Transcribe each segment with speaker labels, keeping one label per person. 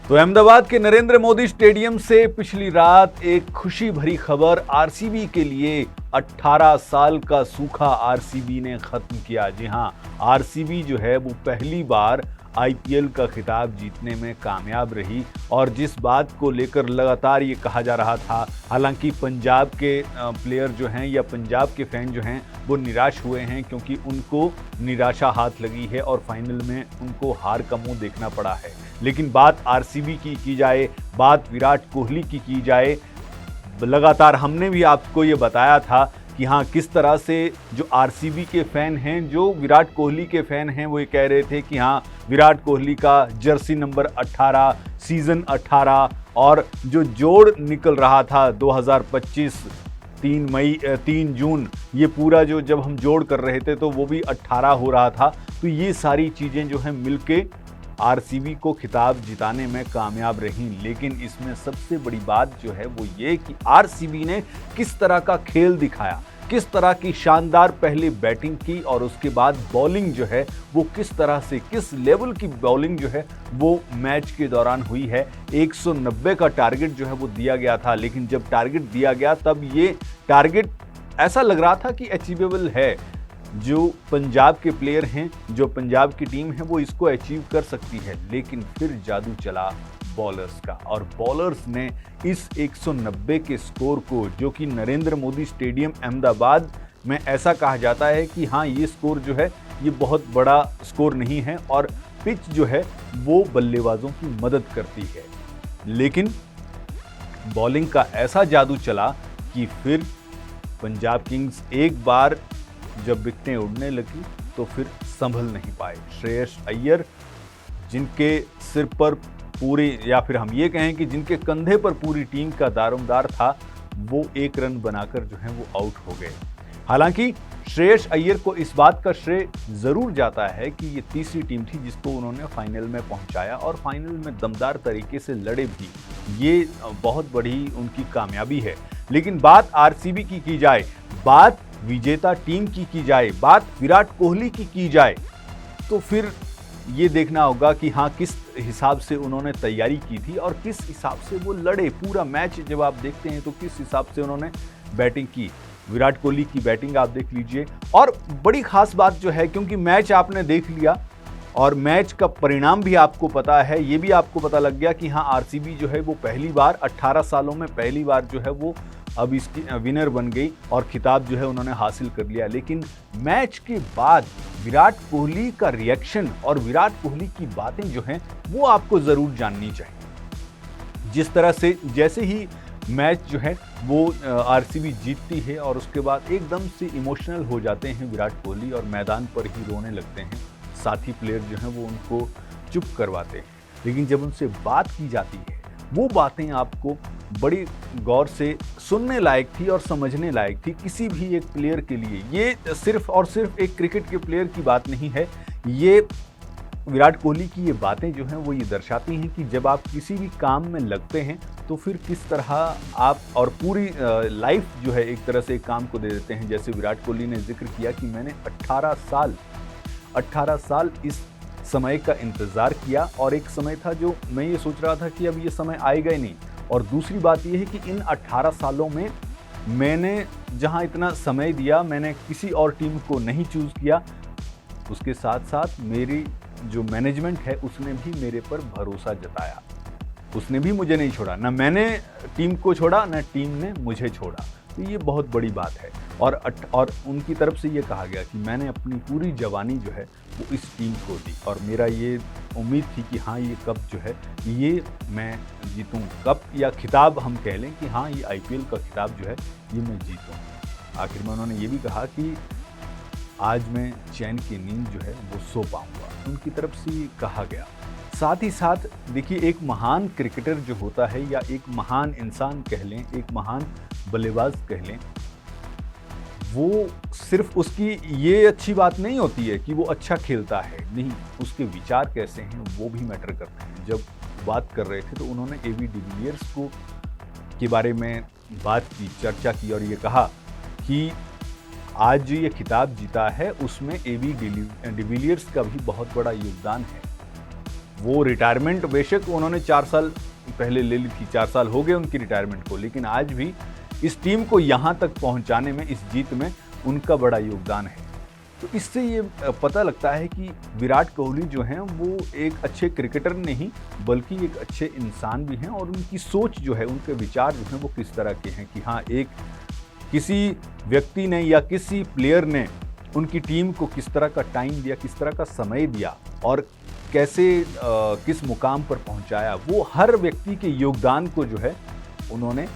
Speaker 1: तो अहमदाबाद के नरेंद्र मोदी स्टेडियम से पिछली रात एक खुशी भरी खबर आरसीबी के लिए 18 साल का सूखा आरसीबी ने खत्म किया। जी हां, आरसीबी जो है वो पहली बार आईपीएल का खिताब जीतने में कामयाब रही और जिस बात को लेकर लगातार ये कहा जा रहा था, हालांकि पंजाब के प्लेयर जो हैं या पंजाब के फैन जो हैं वो निराश हुए हैं क्योंकि उनको निराशा हाथ लगी है और फाइनल में उनको हार का मुंह देखना पड़ा है। लेकिन बात आरसीबी की जाए, बात विराट कोहली की जाए, लगातार हमने भी आपको ये बताया था कि हाँ, किस तरह से जो आरसीबी के फ़ैन हैं, जो विराट कोहली के फ़ैन हैं, वो ये कह रहे थे कि हाँ, विराट कोहली का जर्सी नंबर 18, सीज़न 18 और जो जोड़ निकल रहा था 2025 3 जून, ये पूरा जो जब हम जोड़ कर रहे थे तो वो भी 18 हो रहा था। तो ये सारी चीज़ें जो हैं मिलके आरसीबी को खिताब जिताने में कामयाब रहीं। लेकिन इसमें सबसे बड़ी बात जो है वो ये कि आरसीबी ने किस तरह का खेल दिखाया, किस तरह की शानदार पहले बैटिंग की और उसके बाद बॉलिंग जो है वो किस तरह से, किस लेवल की बॉलिंग जो है वो मैच के दौरान हुई है। 190 का टारगेट जो है वो दिया गया था, लेकिन जब टारगेट दिया गया तब ये टारगेट ऐसा लग रहा था कि अचीवेबल है। जो पंजाब के प्लेयर हैं, जो पंजाब की टीम है, वो इसको अचीव कर सकती है। लेकिन फिर जादू चला बॉलर्स का और बॉलर्स ने इस 190 के स्कोर को, जो कि नरेंद्र मोदी स्टेडियम अहमदाबाद में ऐसा कहा जाता है कि हाँ, ये स्कोर जो है ये बहुत बड़ा स्कोर नहीं है और पिच जो है वो बल्लेबाजों की मदद करती है। लेकिन बॉलिंग का ऐसा जादू चला कि फिर पंजाब किंग्स एक बार जब विकेटें उड़ने लगी तो फिर संभल नहीं पाए। श्रेयस अय्यर, जिनके सिर पर पूरी, या फिर हम ये कहें कि जिनके कंधे पर पूरी टीम का दारोमदार था, वो एक रन बनाकर जो है वो आउट हो गए। हालांकि श्रेयस अय्यर को इस बात का श्रेय जरूर जाता है कि ये तीसरी टीम थी जिसको उन्होंने फाइनल में पहुंचाया और फाइनल में दमदार तरीके से लड़े भी। ये बहुत बड़ी उनकी कामयाबी है। लेकिन बात आरसीबी की जाए, बात विजेता टीम की जाए, बात विराट कोहली की जाए, तो फिर ये देखना होगा कि हाँ, किस हिसाब से उन्होंने तैयारी की थी और किस हिसाब से वो लड़े। पूरा मैच जब आप देखते हैं तो किस हिसाब से उन्होंने बैटिंग की। विराट कोहली की बैटिंग आप देख लीजिए। और बड़ी खास बात जो है, क्योंकि मैच आपने देख लिया और मैच का परिणाम भी आपको पता है, ये भी आपको पता लग गया कि हाँ, आरसीबी जो है वो पहली बार 18 सालों में पहली बार जो है वो अब इसकी विनर बन गई और खिताब जो है उन्होंने हासिल कर लिया। लेकिन मैच के बाद विराट कोहली का रिएक्शन और विराट कोहली की बातें जो हैं वो आपको ज़रूर जाननी चाहिए। जिस तरह से जैसे ही मैच जो है वो आरसीबी जीतती है और उसके बाद एकदम से इमोशनल हो जाते हैं विराट कोहली और मैदान पर ही रोने लगते हैं। साथी प्लेयर जो हैं वो उनको चुप करवाते हैं। लेकिन जब उनसे बात की जाती है, वो बातें आपको बड़ी गौर से सुनने लायक थी और समझने लायक थी किसी भी एक प्लेयर के लिए। ये सिर्फ और सिर्फ एक क्रिकेट के प्लेयर की बात नहीं है, ये विराट कोहली की ये बातें जो हैं वो ये दर्शाती हैं कि जब आप किसी भी काम में लगते हैं तो फिर किस तरह आप और पूरी लाइफ जो है एक तरह से एक काम को दे देते हैं। जैसे विराट कोहली ने जिक्र किया कि मैंने 18 साल इस समय का इंतज़ार किया और एक समय था जो मैं ये सोच रहा था कि अब ये समय आएगा ही नहीं। और दूसरी बात ये है कि इन 18 सालों में मैंने जहां इतना समय दिया, मैंने किसी और टीम को नहीं चूज़ किया। उसके साथ साथ मेरी जो मैनेजमेंट है उसने भी मेरे पर भरोसा जताया, उसने भी मुझे नहीं छोड़ा। ना मैंने टीम को छोड़ा, ना टीम ने मुझे छोड़ा। तो ये बहुत बड़ी बात है। और उनकी तरफ से ये कहा गया कि मैंने अपनी पूरी जवानी जो है वो इस टीम को दी और मेरा ये उम्मीद थी कि हाँ, ये कप जो है ये मैं जीतूँ। कप या खिताब हम कह लें कि हाँ, ये आईपीएल का खिताब जो है ये मैं जीतूँ। आखिर में उन्होंने ये भी कहा कि आज मैं चैन की नींद जो है वो सो पाऊँगा, उनकी तरफ से ये कहा गया। साथ ही साथ देखिए, एक महान क्रिकेटर जो होता है या एक महान इंसान कह लें, एक महान बल्लेबाज कह लें, वो सिर्फ उसकी ये अच्छी बात नहीं होती है कि वो अच्छा खेलता है, नहीं, उसके विचार कैसे हैं वो भी मैटर करते हैं। जब बात कर रहे थे तो उन्होंने एबी डिविलियर्स को के बारे में बात की, चर्चा की और ये कहा कि आज जो ये खिताब जीता है उसमें एबी डिविलियर्स का भी बहुत बड़ा योगदान है। वो रिटायरमेंट बेशक उन्होंने 4 साल पहले ले ली थी, 4 साल हो गए उनकी रिटायरमेंट को, लेकिन आज भी इस टीम को यहाँ तक पहुँचाने में, इस जीत में उनका बड़ा योगदान है। तो इससे ये पता लगता है कि विराट कोहली जो हैं वो एक अच्छे क्रिकेटर नहीं बल्कि एक अच्छे इंसान भी हैं, और उनकी सोच जो है, उनके विचार जो हैं वो किस तरह के हैं कि हाँ, एक किसी व्यक्ति ने या किसी प्लेयर ने उनकी टीम को किस तरह का टाइम दिया, किस तरह का समय दिया और कैसे किस मुकाम पर पहुंचाया, वो हर व्यक्ति के योगदान को जो है उन्होंने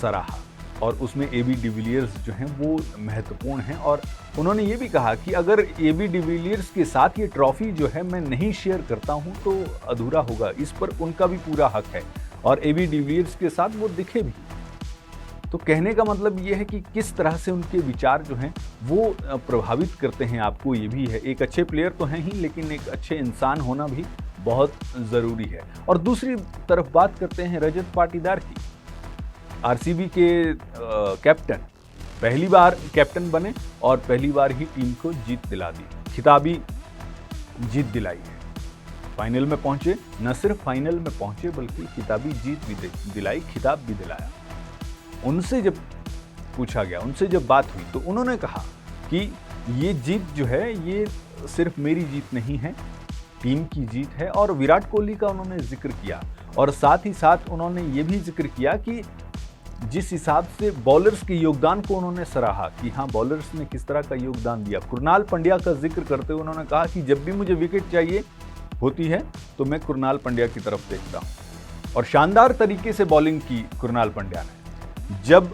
Speaker 1: सराहा, और उसमें एबी डिविलियर्स जो हैं वो महत्वपूर्ण हैं। और उन्होंने ये भी कहा कि अगर एबी डिविलियर्स के साथ ये ट्रॉफी जो है मैं नहीं शेयर करता हूं तो अधूरा होगा, इस पर उनका भी पूरा हक है, और एबी डिविलियर्स के साथ वो दिखे भी। तो कहने का मतलब ये है कि किस तरह से उनके विचार जो हैं वो प्रभावित करते हैं आपको, ये भी है। एक अच्छे प्लेयर तो हैं ही, लेकिन एक अच्छे इंसान होना भी बहुत ज़रूरी है। और दूसरी तरफ बात करते हैं रजत पाटीदार की। आरसीबी के कैप्टन पहली बार कैप्टन बने और पहली बार ही टीम को जीत दिला दी, खिताबी जीत दिलाई है। फाइनल में पहुंचे, न सिर्फ फाइनल में पहुंचे बल्कि खिताबी जीत भी दिलाई, खिताब भी दिलाया। उनसे जब पूछा गया, उनसे जब बात हुई, तो उन्होंने कहा कि ये जीत जो है ये सिर्फ मेरी जीत नहीं है, टीम की जीत है। और विराट कोहली का उन्होंने जिक्र किया, और साथ ही साथ उन्होंने ये भी जिक्र किया कि जिस हिसाब से बॉलर्स के योगदान को उन्होंने सराहा कि हाँ, बॉलर्स ने किस तरह का योगदान दिया। कुरनाल पंड्या का जिक्र करते हुए उन्होंने कहा कि जब भी मुझे विकेट चाहिए होती है तो मैं कुरनाल पंड्या की तरफ देखता हूँ, और शानदार तरीके से बॉलिंग की कुरनाल पंड्या ने। जब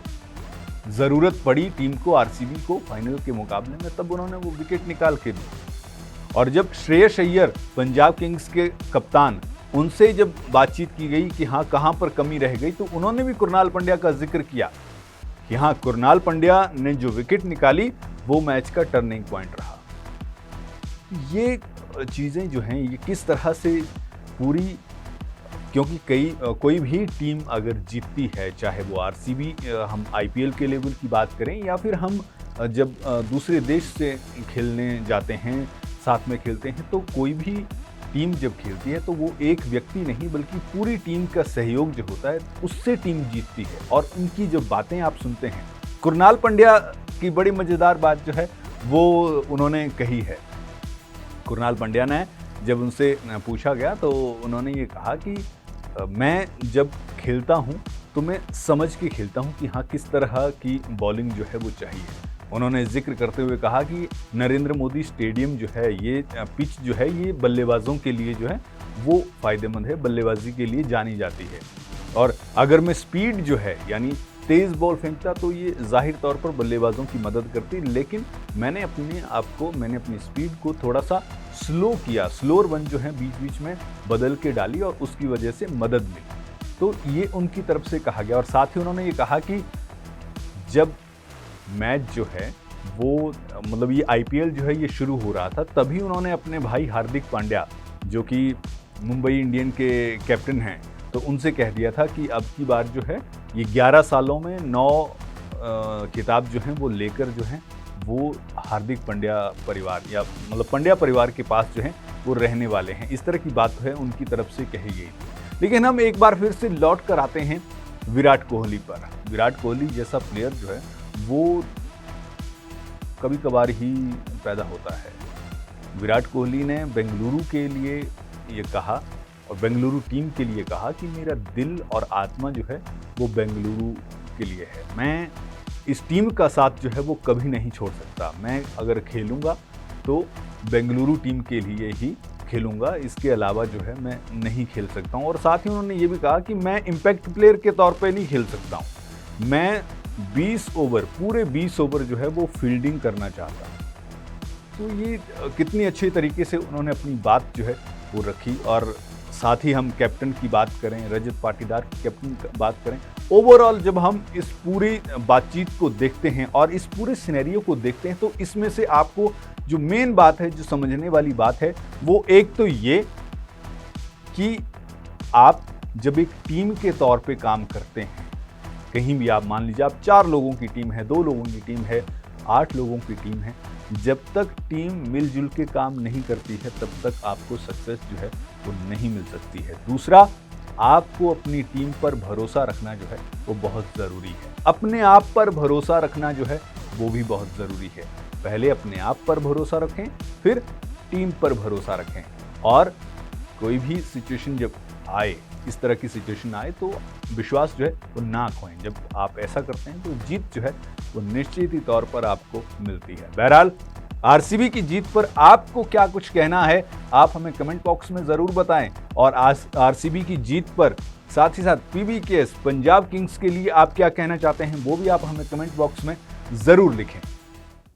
Speaker 1: ज़रूरत पड़ी टीम को, आरसीबी को फाइनल के मुकाबले में, तब उन्होंने वो विकेट निकाल के दी। और जब श्रेयस अय्यर पंजाब किंग्स के कप्तान, उनसे जब बातचीत की गई कि हाँ कहाँ पर कमी रह गई, तो उन्होंने भी कुरनाल पंड्या का जिक्र किया कि हाँ, कुरनाल पंड्या ने जो विकेट निकाली वो मैच का टर्निंग पॉइंट रहा। ये चीज़ें जो हैं ये किस तरह से पूरी, क्योंकि कोई भी टीम अगर जीतती है, चाहे वो आरसीबी, हम आईपीएल के लेवल की बात करें या फिर हम जब दूसरे देश से खेलने जाते हैं, साथ में खेलते हैं, तो कोई भी टीम जब खेलती है तो वो एक व्यक्ति नहीं बल्कि पूरी टीम का सहयोग जो होता है उससे टीम जीतती है। और उनकी जो बातें आप सुनते हैं, कुरनाल पंड्या की बड़ी मज़ेदार बात जो है वो उन्होंने कही है। कुरनाल पंड्या ने जब उनसे पूछा गया तो उन्होंने ये कहा कि मैं जब खेलता हूँ तो मैं समझ के खेलता हूँ कि हाँ, किस तरह की बॉलिंग जो है वो चाहिए। उन्होंने जिक्र करते हुए कहा कि नरेंद्र मोदी स्टेडियम जो है, ये पिच जो है, ये बल्लेबाजों के लिए जो है वो फ़ायदेमंद है, बल्लेबाजी के लिए जानी जाती है। और अगर मैं स्पीड जो है यानी तेज़ बॉल फेंकता तो ये ज़ाहिर तौर पर बल्लेबाजों की मदद करती, लेकिन मैंने अपनी स्पीड को थोड़ा सा स्लो किया, स्लोअर वन जो है बीच बीच में बदल के डाली और उसकी वजह से मदद मिली। तो ये उनकी तरफ से कहा गया। और साथ ही उन्होंने ये कहा कि जब मैच जो है वो, मतलब ये आईपीएल जो है ये शुरू हो रहा था, तभी उन्होंने अपने भाई हार्दिक पांड्या जो कि मुंबई इंडियन के कैप्टन हैं, तो उनसे कह दिया था कि अब की बार जो है ये 11 सालों में 9 खिताब जो हैं वो लेकर जो हैं वो हार्दिक पांड्या परिवार या मतलब पांड्या परिवार के पास जो है वो रहने वाले हैं। इस तरह की बात है उनकी तरफ से कही गई थी। लेकिन हम एक बार फिर से लौट कर आते हैं विराट कोहली पर। विराट कोहली जैसा प्लेयर जो है वो कभी कभार ही पैदा होता है। विराट कोहली ने बेंगलुरु के लिए ये कहा और बेंगलुरु टीम के लिए कहा कि मेरा दिल और आत्मा जो है वो बेंगलुरु के लिए है। मैं इस टीम का साथ जो है वो कभी नहीं छोड़ सकता। मैं अगर खेलूँगा तो बेंगलुरु टीम के लिए ही खेलूँगा, इसके अलावा जो है मैं नहीं खेल सकता हूँ। और साथ ही उन्होंने ये भी कहा कि मैं इम्पैक्ट प्लेयर के तौर पे नहीं खेल सकता हूँ, मैं 20 ओवर, पूरे 20 ओवर जो है वो फील्डिंग करना चाहता हूँ। तो ये कितनी अच्छे तरीके से उन्होंने अपनी बात जो है वो रखी। और साथ ही हम कैप्टन की बात करें, रजत पाटीदार की कैप्टन की बात करें, ओवरऑल जब हम इस पूरी बातचीत को देखते हैं और इस पूरे सिनेरियो को देखते हैं तो इसमें से आपको जो मेन बात है, जो समझने वाली बात है, वो एक तो ये कि आप जब एक टीम के तौर पे काम करते हैं, कहीं भी आप मान लीजिए आप 4 लोगों की टीम है, 2 लोगों की टीम है, 8 लोगों की टीम है। जब तक टीम मिलजुल के काम नहीं करती है तब तक आपको सक्सेस जो है वो नहीं मिल सकती है। दूसरा, आपको अपनी टीम पर भरोसा रखना जो है वो बहुत ज़रूरी है। अपने आप पर भरोसा रखना जो है वो भी बहुत ज़रूरी है। पहले अपने आप पर भरोसा रखें, फिर टीम पर भरोसा रखें। और कोई भी सिचुएशन जब आए, इस तरह की सिचुएशन आए, तो विश्वास जो है वो ना खोएं। जब आप ऐसा करते हैं तो जीत जो है वो निश्चित ही तौर पर आपको मिलती है। बहरहाल, आरसीबी की जीत पर आपको क्या कुछ कहना है, आप हमें कमेंट बॉक्स में ज़रूर बताएं। और आरसीबी की जीत पर साथ ही साथ पीबीकेएस पंजाब किंग्स के लिए आप क्या कहना चाहते हैं, वो भी आप हमें कमेंट बॉक्स में ज़रूर लिखें।